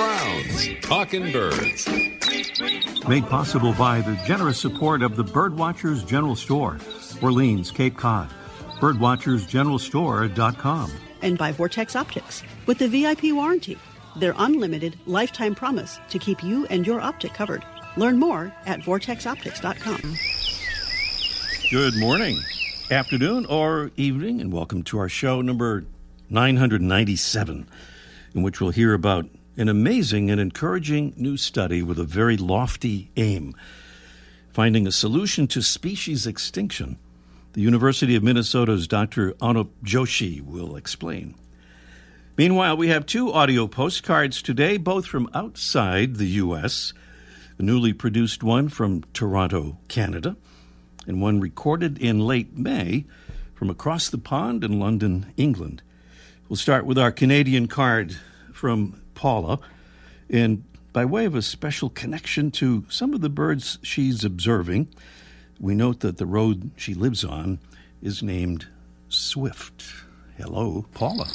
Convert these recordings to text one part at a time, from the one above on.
Brown's Talking Birds. Made possible by the generous support of the Birdwatchers General Store, Orleans, Cape Cod. Birdwatchersgeneralstore.com. And by Vortex Optics with the VIP warranty, their unlimited lifetime promise to keep you and your optic covered. Learn more at vortexoptics.com. Good morning, afternoon, or evening, and welcome to our show number 997, in which we'll hear about an amazing and encouraging new study with a very lofty aim, finding a solution to species extinction. The University of Minnesota's Dr. Anup Joshi will explain. Meanwhile, we have two audio postcards today, both from outside the U.S., a newly produced one from Toronto, Canada, and one recorded in late May from across the pond in London, England. We'll start with our Canadian card from Paula, and by way of a special connection to some of the birds she's observing, we note that the road she lives on is named Swift. Hello, Paula.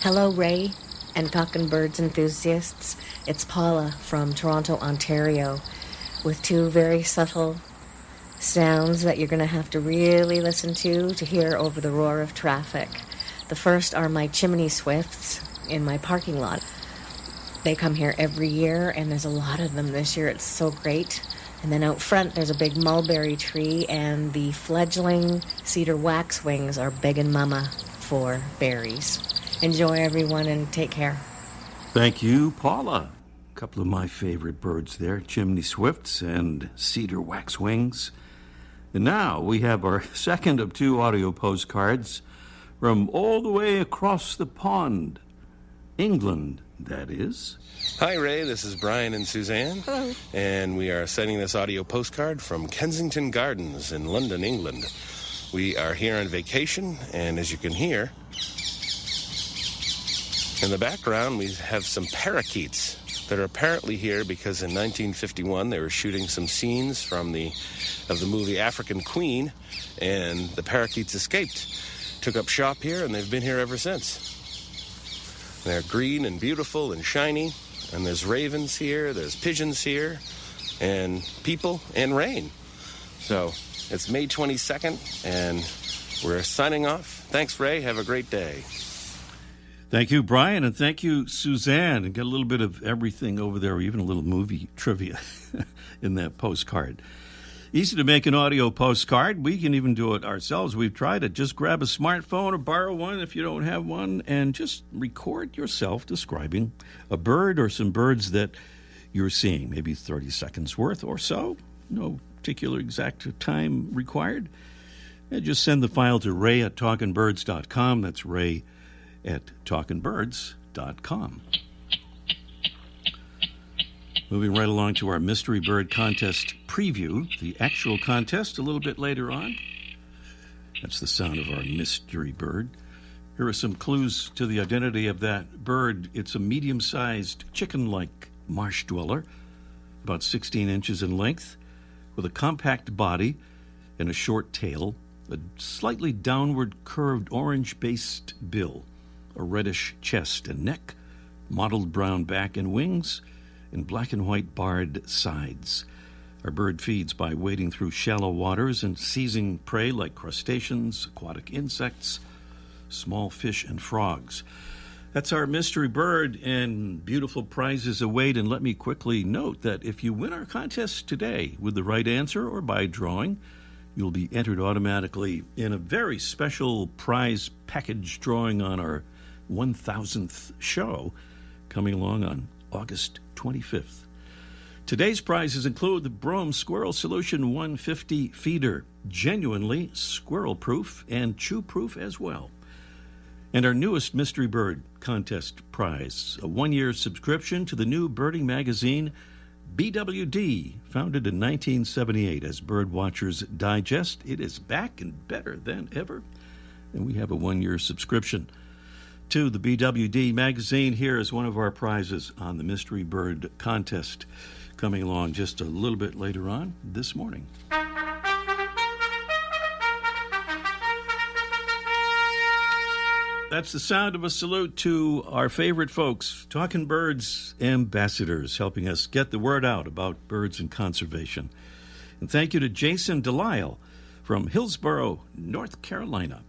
Hello, Ray and Talking Birds enthusiasts. It's Paula from Toronto, Ontario, with two very subtle sounds that you're going to have to really listen to hear over the roar of traffic. The first are my chimney swifts in my parking lot. They come here every year, and there's a lot of them this year. It's so great. And then out front, there's a big mulberry tree, and the fledgling cedar waxwings are begging mama for berries. Enjoy, everyone, and take care. Thank you, Paula. A couple of my favorite birds there, chimney swifts and cedar waxwings. And now we have our second of two audio postcards from all the way across the pond, England, that is. Hi, Ray. This is Brian and Suzanne. Hello. And we are sending this audio postcard from Kensington Gardens in London, England. We are here on vacation, and as you can hear, in the background we have some parakeets that are apparently here because in 1951 they were shooting some scenes from the movie African Queen, and the parakeets escaped, took up shop here, and they've been here ever since. They're green and beautiful and shiny, and there's ravens here, there's pigeons here, and people and rain. So it's May 22nd, and we're signing off. Thanks, Ray. Have a great day. Thank you, Brian, and thank you, Suzanne. And get a little bit of everything over there, even a little movie trivia in that postcard. Easy to make an audio postcard. We can even do it ourselves. We've tried it. Just grab a smartphone or borrow one if you don't have one, and just record yourself describing a bird or some birds that you're seeing, maybe 30 seconds worth or so. No particular exact time required. And just send the file to ray@talkingbirds.com. That's ray@talkingbirds.com. Moving right along to our Mystery Bird Contest preview. The actual contest a little bit later on. That's the sound of our mystery bird. Here are some clues to the identity of that bird. It's a medium-sized chicken-like marsh dweller, about 16 inches in length, with a compact body and a short tail, a slightly downward curved orange-based bill, a reddish chest and neck, mottled brown back and wings, and black and white barred sides. Our bird feeds by wading through shallow waters and seizing prey like crustaceans, aquatic insects, small fish, and frogs. That's our mystery bird, and beautiful prizes await. And let me quickly note that if you win our contest today with the right answer or by drawing, you'll be entered automatically in a very special prize package drawing on our 1000th show coming along on August 25th. Today's prizes include the Brome Squirrel Solution 150 feeder, genuinely squirrel-proof and chew-proof as well. And our newest Mystery Bird Contest prize, a one-year subscription to the new birding magazine BWD, founded in 1978 as Birdwatchers Digest. It is back and better than ever, and we have a one-year subscription to the BWD magazine. Here is one of our prizes on the Mystery Bird Contest, coming along just a little bit later on this morning. That's the sound of a salute to our favorite folks, Talking Birds ambassadors, helping us get the word out about birds and conservation. And thank you to Jason Delisle from Hillsborough, North Carolina.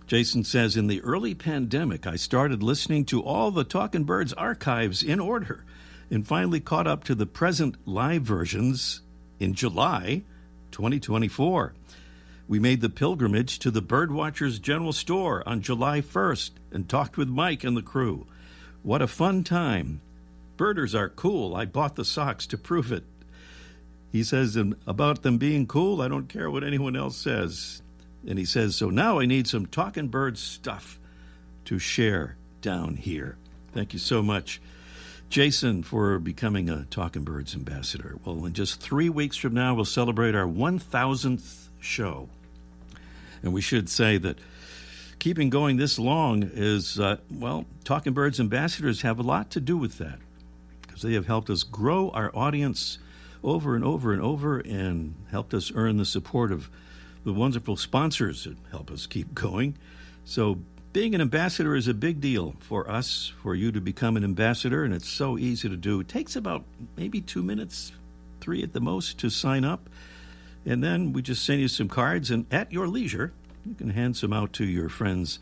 Jason says, in the early pandemic, I started listening to all the Talking Birds archives in order and finally caught up to the present live versions in July 2024. We made the pilgrimage to the Birdwatchers General Store on July 1st and talked with Mike and the crew. What a fun time. Birders are cool. I bought the socks to prove it. He says, and about them being cool, I don't care what anyone else says. And he says, so now I need some Talking Birds stuff to share down here. Thank you so much, Jason, for becoming a Talking Birds ambassador. Well, in just 3 weeks from now, we'll celebrate our 1,000th show. And we should say that keeping going this long is, Talking Birds ambassadors have a lot to do with that, because they have helped us grow our audience over and over and over and helped us earn the support of the wonderful sponsors that help us keep going. So being an ambassador is a big deal for us, for you to become an ambassador, and it's so easy to do. It takes about maybe 2 minutes, 3 at the most, to sign up. And then we just send you some cards, and at your leisure, you can hand some out to your friends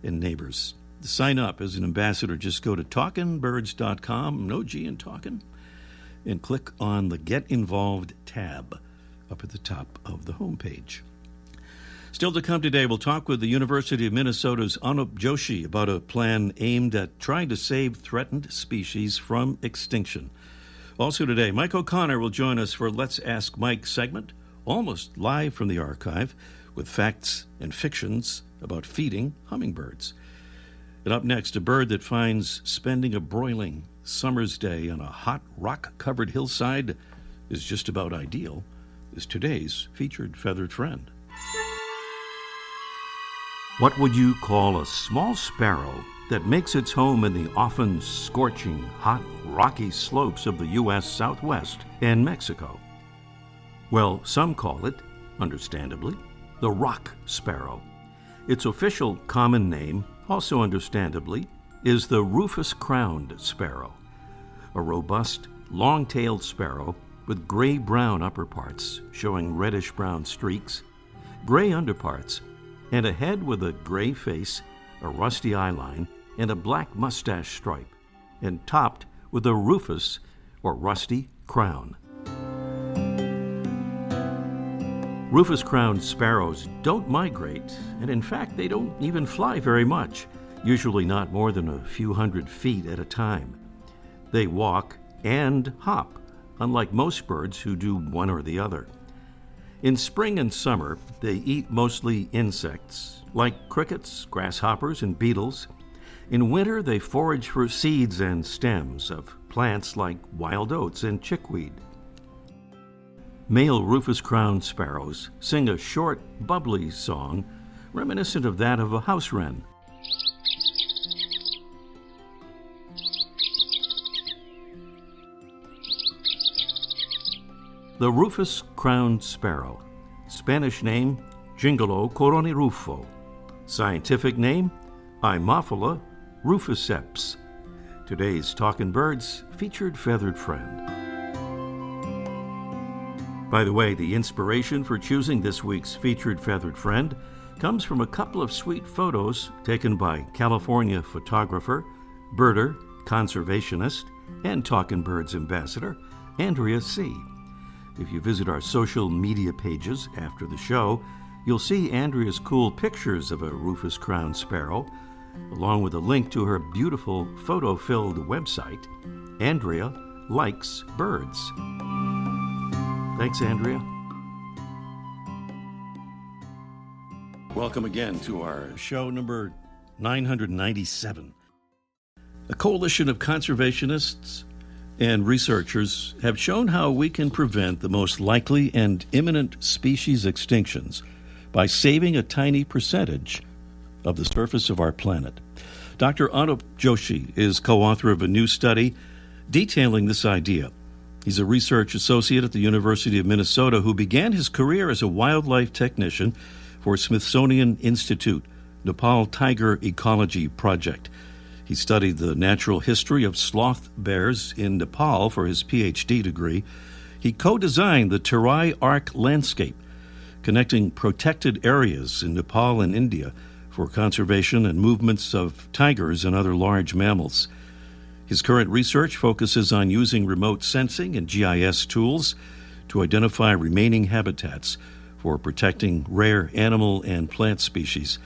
and neighbors. To sign up as an ambassador, just go to talkingbirds.com, no G in talking, and click on the Get Involved tab up at the top of the homepage. Still to come today, we'll talk with the University of Minnesota's Anup Joshi about a plan aimed at trying to save threatened species from extinction. Also today, Mike O'Connor will join us for Let's Ask Mike segment, almost live from the archive, with facts and fictions about feeding hummingbirds. And up next, a bird that finds spending a broiling summer's day on a hot rock-covered hillside is just about ideal, is today's featured feathered friend. What would you call a small sparrow that makes its home in the often scorching, hot, rocky slopes of the U.S. Southwest and Mexico? Well, some call it, understandably, the rock sparrow. Its official common name, also understandably, is the rufous-crowned sparrow, a robust, long-tailed sparrow with gray-brown upperparts showing reddish-brown streaks, gray underparts, and a head with a gray face, a rusty eyeline, and a black mustache stripe, and topped with a rufous or rusty crown. Rufous-crowned sparrows don't migrate, and in fact, they don't even fly very much, usually not more than a few hundred feet at a time. They walk and hop, unlike most birds who do one or the other. In spring and summer, they eat mostly insects, like crickets, grasshoppers, and beetles. In winter, they forage for seeds and stems of plants like wild oats and chickweed. Male rufous-crowned sparrows sing a short, bubbly song reminiscent of that of a house wren. The rufous-crowned sparrow, Spanish name Gingalo coronirufo, scientific name Haemophila ruficeps. Today's Talking Birds featured feathered friend. By the way, the inspiration for choosing this week's featured feathered friend comes from a couple of sweet photos taken by California photographer, birder, conservationist, and Talking Birds ambassador, Andrea C. If you visit our social media pages after the show, you'll see Andrea's cool pictures of a rufous-crowned sparrow, along with a link to her beautiful photo-filled website, Andrea Likes Birds. Thanks, Andrea. Welcome again to our show number 997. A coalition of conservationists and researchers have shown how we can prevent the most likely and imminent species extinctions by saving a tiny percentage of the surface of our planet. Dr. Anup Joshi is co-author of a new study detailing this idea. He's a research associate at the University of Minnesota who began his career as a wildlife technician for Smithsonian Institute Nepal Tiger Ecology Project. He studied the natural history of sloth bears in Nepal for his PhD degree. He co-designed the Terai Arc landscape, connecting protected areas in Nepal and India for conservation and movements of tigers and other large mammals. His current research focuses on using remote sensing and GIS tools to identify remaining habitats for protecting rare animal and plant species.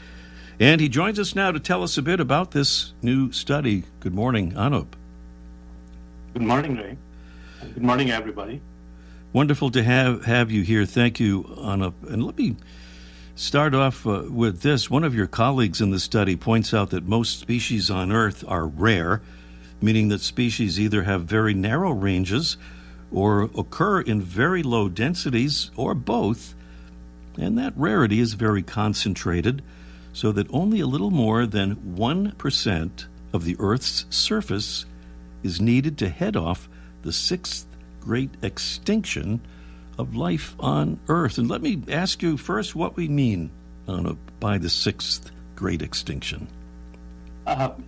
And he joins us now to tell us a bit about this new study. Good morning, Anup. Good morning, Ray. Good morning, everybody. Wonderful to have you here. Thank you, Anup. And let me start off with this. One of your colleagues in the study points out that most species on Earth are rare, meaning that species either have very narrow ranges or occur in very low densities, or both. And that rarity is very concentrated, so that only a little more than 1% of the Earth's surface is needed to head off the sixth great extinction of life on Earth. And let me ask you first what we mean by the sixth great extinction. Let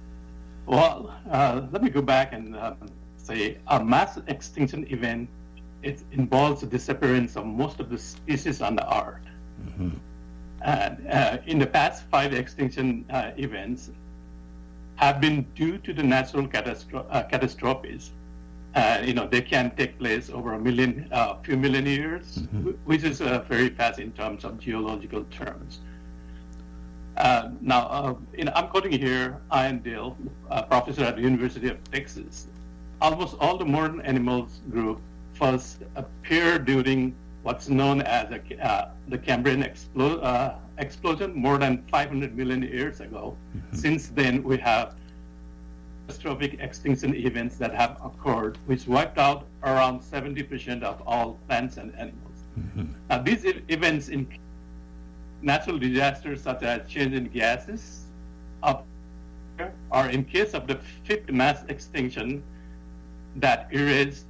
me go back and say a mass extinction event, it involves the disappearance of most of the species on the Earth. Mm-hmm. And in the past, 5 extinction events have been due to the natural catastrophes. They can take place over a few million years, mm-hmm. which is very fast in terms of geological terms. I'm quoting here Ian Dale, professor at the University of Texas. Almost all the modern animals group first appeared during what's known as the Cambrian explosion more than 500 million years ago. Mm-hmm. Since then, we have catastrophic extinction events that have occurred, which wiped out around 70% of all plants and animals. Mm-hmm. Now, these events include natural disasters such as change in gases, or in case of the fifth mass extinction that erased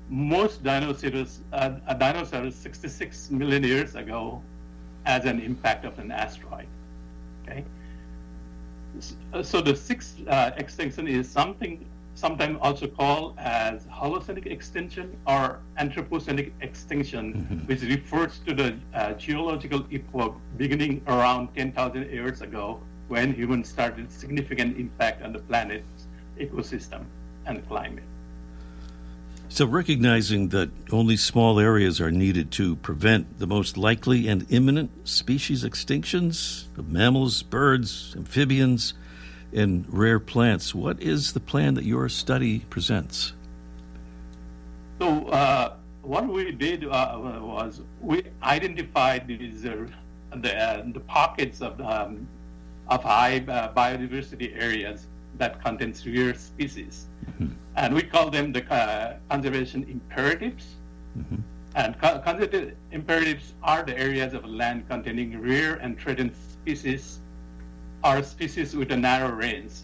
most dinosaurs 66 million years ago as an impact of an asteroid. Okay, so the sixth extinction is sometimes also called as Holocenic extinction or Anthropocenic extinction, mm-hmm. which refers to the geological epoch beginning around 10,000 years ago, when humans started significant impact on the planet's ecosystem and climate. So recognizing that only small areas are needed to prevent the most likely and imminent species extinctions of mammals, birds, amphibians, and rare plants, what is the plan that your study presents? So what we did was we identified the pockets of high biodiversity areas that contains rare species. Mm-hmm. And we call them the conservation imperatives. Mm-hmm. And conservation imperatives are the areas of land containing rare and threatened species or species with a narrow range.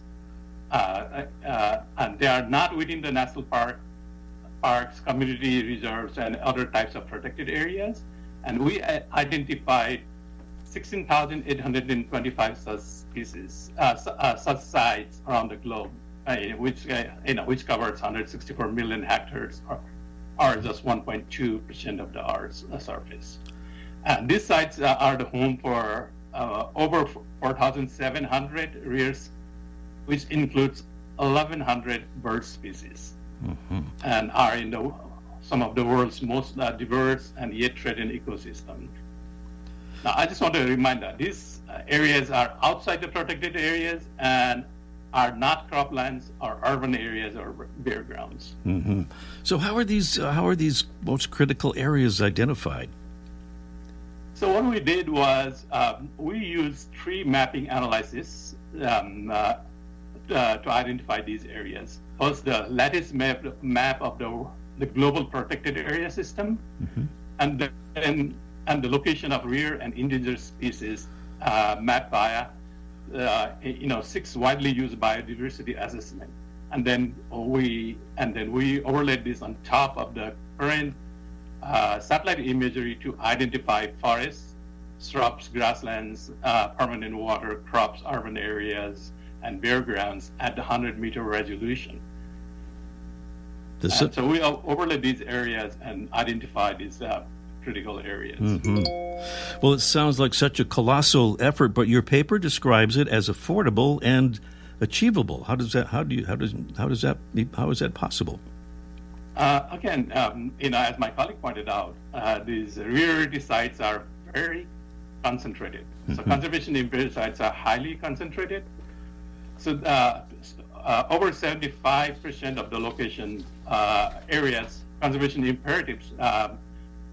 And they are not within the national parks, community reserves, and other types of protected areas. And we identified 16,825 such species, such sites around the globe, which covers 164 million hectares, or just 1.2% of the Earth's surface. And these sites are the home for over 4,700 rare, which includes 1,100 bird species, mm-hmm. and are in some of the world's most diverse and yet threatened ecosystems. Now, I just want to remind that these areas are outside the protected areas and are not croplands or urban areas or bare grounds. Mm-hmm. So how are these most critical areas identified? So what we did was we used tree mapping analysis to identify these areas. First, the lattice map of the global protected area system, mm-hmm. and the location of rare and endangered species mapped via 6 widely used biodiversity assessment. And then we overlaid this on top of the current satellite imagery to identify forests, shrubs, grasslands, permanent water, crops, urban areas, and bare grounds at the 100-meter resolution. So we overlay these areas and identify these critical areas. Mm-hmm. Well, it sounds like such a colossal effort, but your paper describes it as affordable and achievable. How is that possible? Again, as my colleague pointed out, these rarity sites are very concentrated. So conservation imperative sites are highly concentrated. So over 75% of the location areas, conservation imperatives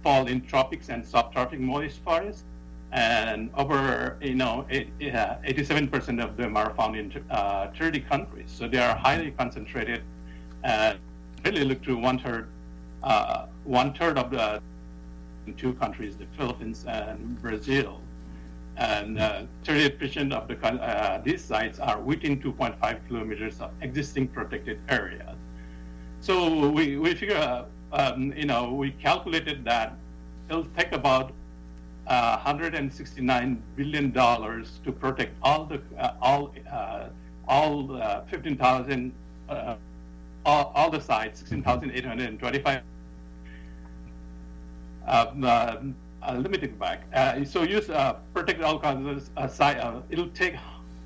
fall in tropics and subtropic moist forests, and over 87% of them are found in 30 countries. So they are highly concentrated, and really look to one third of the two countries, the Philippines and Brazil, and 38% of these sites are within 2.5 kilometers of existing protected areas. So we figure, we calculated that it'll take about $169 billion to protect all 15,000. All the sites, 16,825. Let me take it back. So use protect all causes it'll take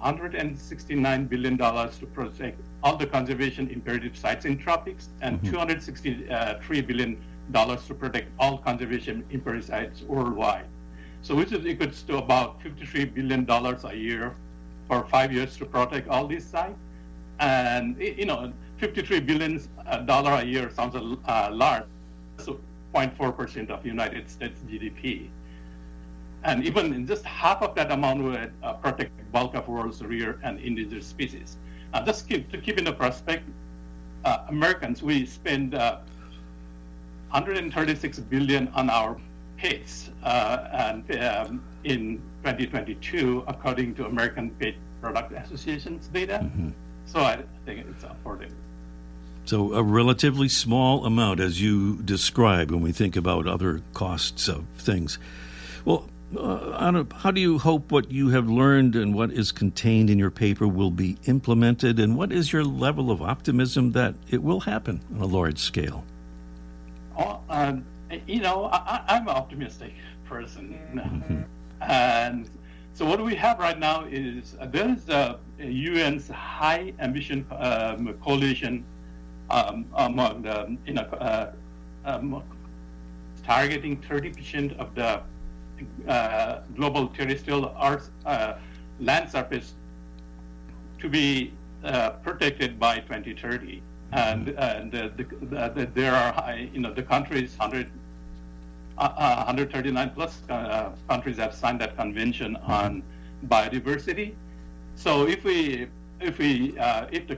$169 billion to protect all the conservation imperative sites in tropics, and $263 billion to protect all conservation imperative sites worldwide. So which is equals to about $53 billion a year for 5 years to protect all these sites. And $53 billion a year sounds large, so 0.4% of United States GDP. And even in just half of that amount would protect the bulk of world's rare and endangered species. Just to keep in the perspective, Americans, we spend $136 billion on our pets, and in 2022, according to American Pet Product Association's data. So I think it's affordable. So a relatively small amount, as you describe, when we think about other costs of things. Well, Anup, how do you hope what you have learned and what is contained in your paper will be implemented, and what is your level of optimism that it will happen on a large scale? I'm an optimistic person. And so what we have right now is there's a UN's high ambition coalition among the targeting 30% of the global terrestrial land surface to be protected by 2030, and there are the countries 139 plus countries have signed that convention on biodiversity. So if the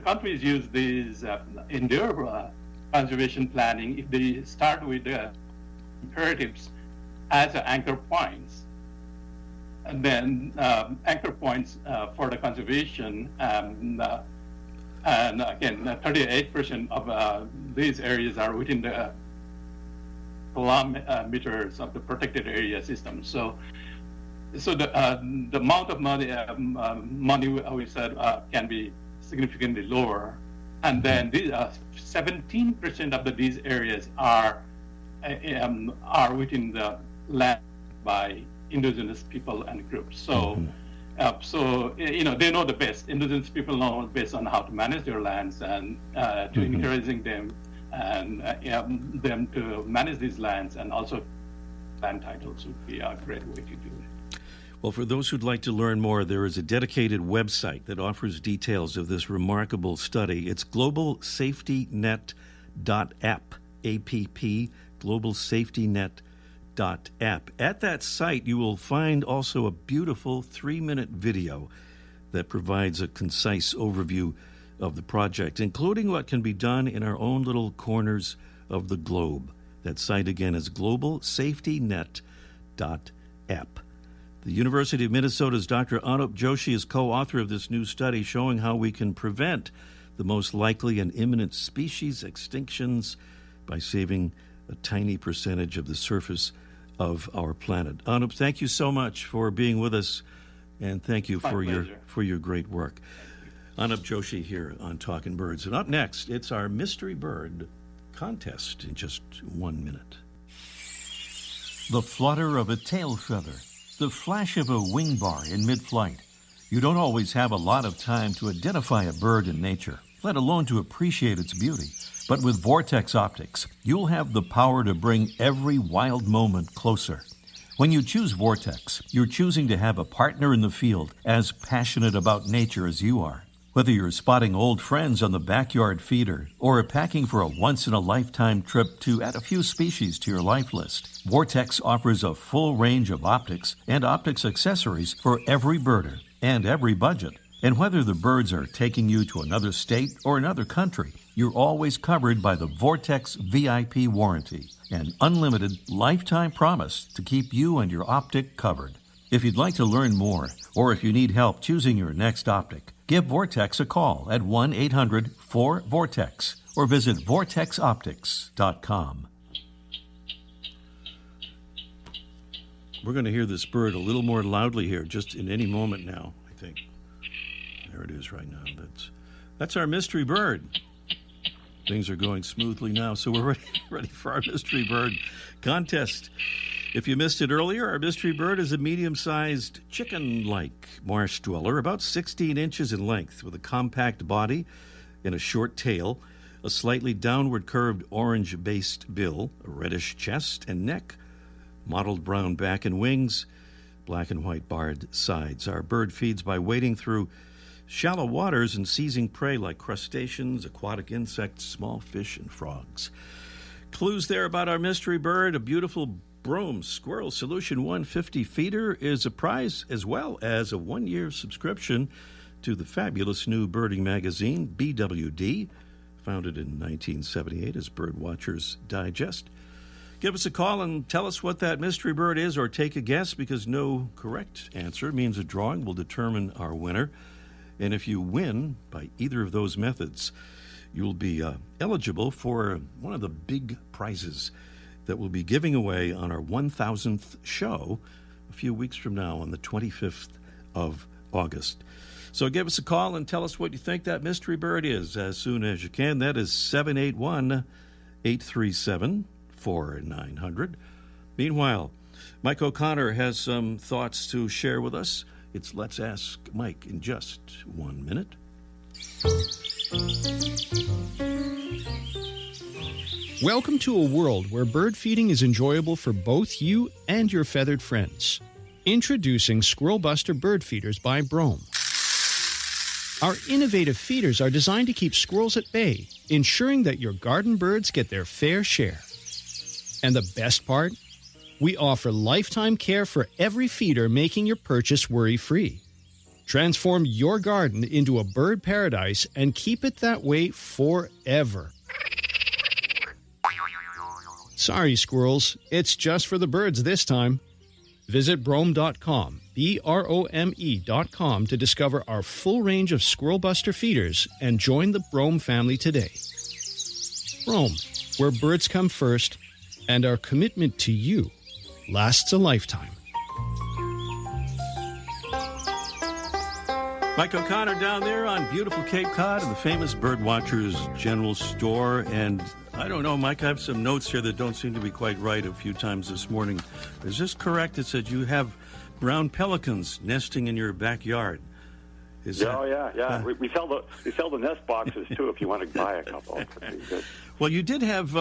countries use these in their conservation planning, if they start with the imperatives as anchor points, and then anchor points for the conservation, and again, 38% of these areas are within the kilometers of the protected area system. So the amount of money we said can be significantly lower, and then 17% of these areas are within the land by indigenous people and groups. So they know the best. Indigenous people know best on how to manage their lands, and to encouraging them and them to manage these lands, and also land titles would be a great way to do it. Well, for those who'd like to learn more, there is a dedicated website that offers details of this remarkable study. It's globalsafetynet.app, A-P-P, globalsafetynet.app. At that site, you will find also a beautiful 3-minute video that provides a concise overview of the project, including what can be done in our own little corners of the globe. That site again is globalsafetynet.app. The University of Minnesota's Dr. Anup Joshi is co-author of this new study showing how we can prevent the most likely and imminent species extinctions by saving a tiny percentage of the surface of our planet. Anup, thank you so much for being with us, and thank you for your great work. Anup Joshi here on Talking Birds. And up next, it's our Mystery Bird contest in just 1 minute. The flutter of a tail feather, the flash of a wing bar in mid-flight. You don't always have a lot of time to identify a bird in nature, let alone to appreciate its beauty. But with Vortex Optics, you'll have the power to bring every wild moment closer. When you choose Vortex, you're choosing to have a partner in the field as passionate about nature as you are. Whether you're spotting old friends on the backyard feeder or packing for a once-in-a-lifetime trip to add a few species to your life list, Vortex offers a full range of optics and optics accessories for every birder and every budget. And whether the birds are taking you to another state or another country, you're always covered by the Vortex VIP warranty, an unlimited lifetime promise to keep you and your optic covered. If you'd like to learn more, or if you need help choosing your next optic, give Vortex a call at 1-800-4VORTEX or visit vortexoptics.com. We're going to hear this bird a little more loudly here, just in any moment now, I think. There it is right now. That's our mystery bird. Things are going smoothly now, so we're ready for our mystery bird contest. If you missed it earlier, our mystery bird is a medium-sized chicken-like marsh dweller, about 16 inches in length, with a compact body and a short tail, a slightly downward curved orange-based bill, a reddish chest and neck, mottled brown back and wings, black and white barred sides. Our bird feeds by wading through shallow waters and seizing prey like crustaceans, aquatic insects, small fish, and frogs. Clues there about our mystery bird: a beautiful Brome Squirrel Solution 150 feeder is a prize, as well as a 1-year subscription to the fabulous new birding magazine, BWD, founded in 1978 as Birdwatcher's Digest. Give us a call and tell us what that mystery bird is, or take a guess, because no correct answer means a drawing will determine our winner. And if you win by either of those methods, you'll be eligible for one of the big prizes that we'll be giving away on our 1,000th show a few weeks from now on the 25th of August. So give us a call and tell us what you think that mystery bird is as soon as you can. That is 781-837-4900. Meanwhile, Mike O'Connor has some thoughts to share with us. It's Let's Ask Mike in just 1 minute. Welcome to a world where bird feeding is enjoyable for both you and your feathered friends. Introducing Squirrel Buster Bird Feeders by Brome. Our innovative feeders are designed to keep squirrels at bay, ensuring that your garden birds get their fair share. And the best part? We offer lifetime care for every feeder, making your purchase worry-free. Transform your garden into a bird paradise and keep it that way forever. Sorry, squirrels, it's just for the birds this time. Visit Brome.com, BROME.com, to discover our full range of Squirrel Buster feeders and join the Brome family today. Brome, where birds come first, and our commitment to you lasts a lifetime. Mike O'Connor down there on beautiful Cape Cod in the famous Birdwatcher's General Store. And I don't know, Mike, I have some notes here that don't seem to be quite right a few times this morning. Is this correct? It said you have brown pelicans nesting in your backyard. Yeah. We sell the nest boxes too. If you want to buy a couple, well, you did have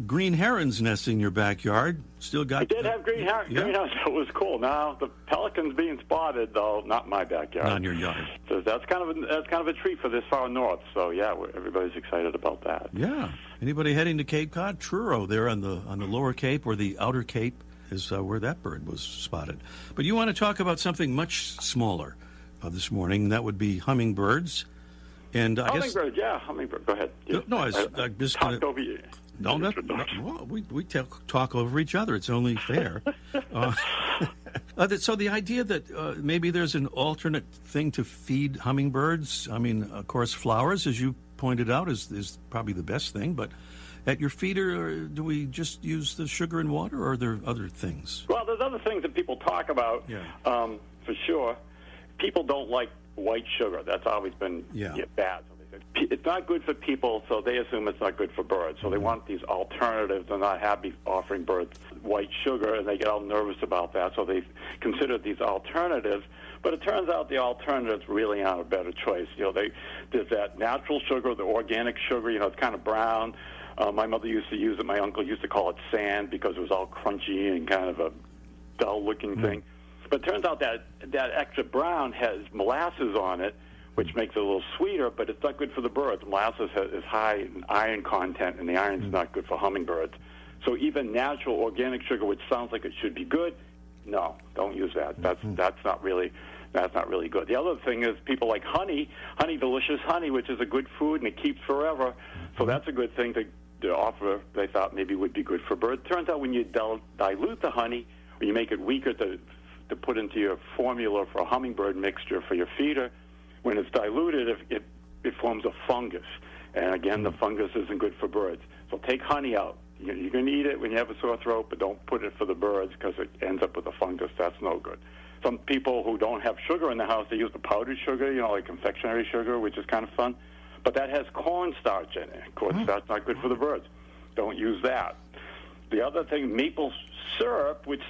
green herons nesting in your backyard. Still got. I did have green herons. Yeah. It was cool. Now the pelicans being spotted, though, not in my backyard. Not in your yard. So that's kind of a treat for this far north. So yeah, everybody's excited about that. Yeah. Anybody heading to Cape Cod? Truro, there on the lower Cape or the outer Cape is where that bird was spotted. But you want to talk about something much smaller this morning. That would be hummingbirds. And I hummingbird, yeah, hummingbird. Go ahead. No, I just talked over you. No, well, we talk over each other. It's only fair. So the idea that maybe there's an alternate thing to feed hummingbirds. I mean, of course, flowers, as you pointed out, is probably the best thing. But at your feeder, or do we just use the sugar and water, or are there other things? Well, there's other things that people talk about, for sure. People don't like white sugar. That's always been bad. So they say, it's not good for people, so they assume it's not good for birds. So they want these alternatives. They're not happy offering birds white sugar, and they get all nervous about that. So they consider these alternatives. But it turns out the alternatives really aren't a better choice. There's that natural sugar, the organic sugar. It's kind of brown. My mother used to use it. My uncle used to call it sand because it was all crunchy and kind of a dull-looking thing. But it turns out that extra brown has molasses on it, which makes it a little sweeter, but it's not good for the birds. Molasses is high in iron content, and the iron is not good for hummingbirds. So even natural organic sugar, which sounds like it should be good, no, don't use that. That's not really good. The other thing is people like honey, delicious honey, which is a good food and it keeps forever. So that's a good thing to offer. They thought maybe would be good for birds. Turns out when you dilute the honey, when you make it weaker to put into your formula for a hummingbird mixture for your feeder, when it's diluted, it forms a fungus. And again, the fungus isn't good for birds. So take honey out. You can eat it when you have a sore throat, but don't put it for the birds because it ends up with a fungus. That's no good. Some people who don't have sugar in the house, they use the powdered sugar, like confectionery sugar, which is kind of fun. But that has cornstarch in it. Of course, that's not good for the birds. Don't use that. The other thing, maple syrup, which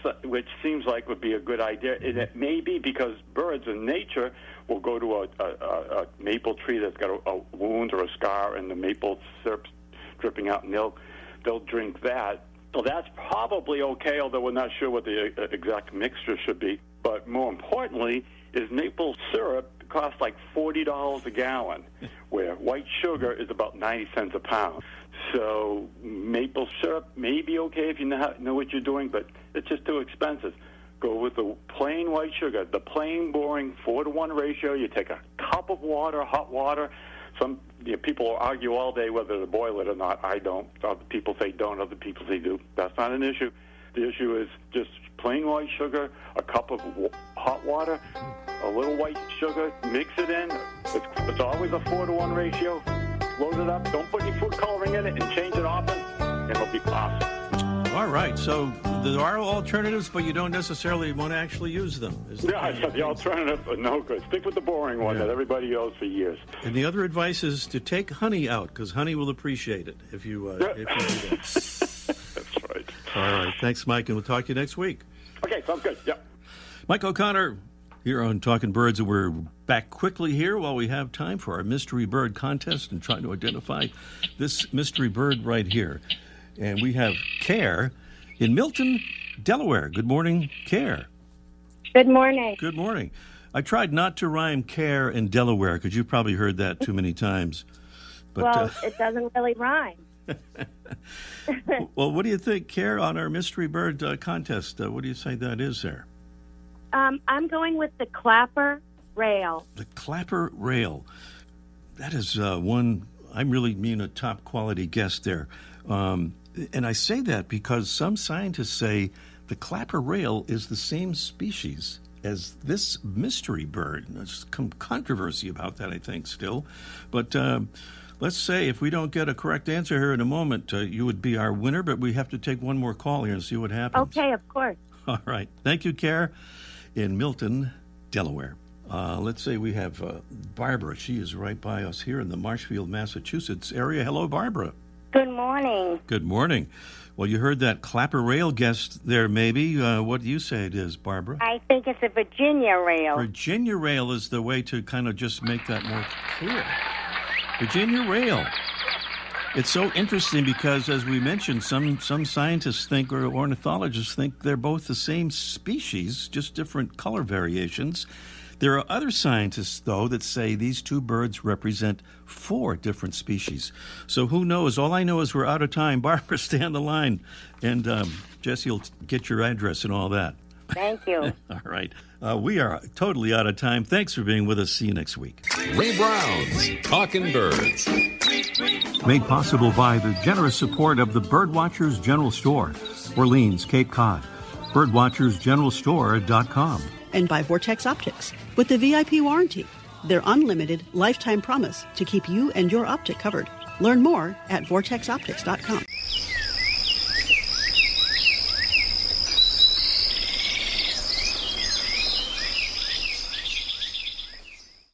seems like would be a good idea, and it may be because birds in nature will go to a maple tree that's got a wound or a scar, and the maple syrup's dripping out, and they'll drink that. So that's probably okay, although we're not sure what the exact mixture should be. But more importantly is maple syrup costs like $40 a gallon, where white sugar is about 90 cents a pound. So maple syrup may be okay if you know what you're doing, but it's just too expensive. Go with the plain white sugar, the plain, boring 4-to-1 ratio. You take a cup of water, hot water. Some people argue all day whether to boil it or not. I don't. Other people say don't. Other people say do. That's not an issue. The issue is just plain white sugar, a cup of hot water, a little white sugar, mix it in. It's always a 4-to-1 ratio. Load it up. Don't put any food coloring in it and change it often, and it'll be awesome. All right. So there are alternatives, but you don't necessarily want to actually use them. The alternatives are no good. Stick with the boring one that everybody knows for years. And the other advice is to take honey out, because honey will appreciate it if you do that. That's right. All right. Thanks, Mike, and we'll talk to you next week. Okay, sounds good. Yep. Mike O'Connor here on Talking Birds, and we're back quickly here while we have time for our mystery bird contest and trying to identify this mystery bird right here. And we have Care in Milton, Delaware. Good morning, Care. Good morning. Good morning. I tried not to rhyme Care and Delaware because you've probably heard that too many times. But, well, it doesn't really rhyme. Well, what do you think, Care, on our mystery bird contest? What do you say that is there? I'm going with the clapper rail. The clapper rail. That is one, I really mean a top quality guest there. And I say that because some scientists say the clapper rail is the same species as this mystery bird. There's some controversy about that, I think, still. But let's say if we don't get a correct answer here in a moment, you would be our winner, but we have to take one more call here and see what happens. Okay, of course. All right. Thank you, Care, in Milton, Delaware. Let's say we have Barbara. She is right by us here in the Marshfield, Massachusetts area. Hello, Barbara. Good morning. Good morning. Well, you heard that clapper rail guest there, maybe. What do you say it is, Barbara? I think it's a Virginia rail. Virginia rail is the way to kind of just make that more clear. Virginia rail. It's so interesting because, as we mentioned, some scientists think, or ornithologists think, they're both the same species, just different color variations. There are other scientists, though, that say these two birds represent 4 different species. So who knows? All I know is we're out of time. Barbara, stay on the line, and Jesse will get your address and all that. Thank you. All right. We are totally out of time. Thanks for being with us. See you next week. Ray Brown's Talking Birds. Made possible by the generous support of the Birdwatchers General Store, Orleans, Cape Cod. Birdwatchersgeneralstore.com. And by Vortex Optics with the VIP warranty, their unlimited lifetime promise to keep you and your optic covered. Learn more at vortexoptics.com.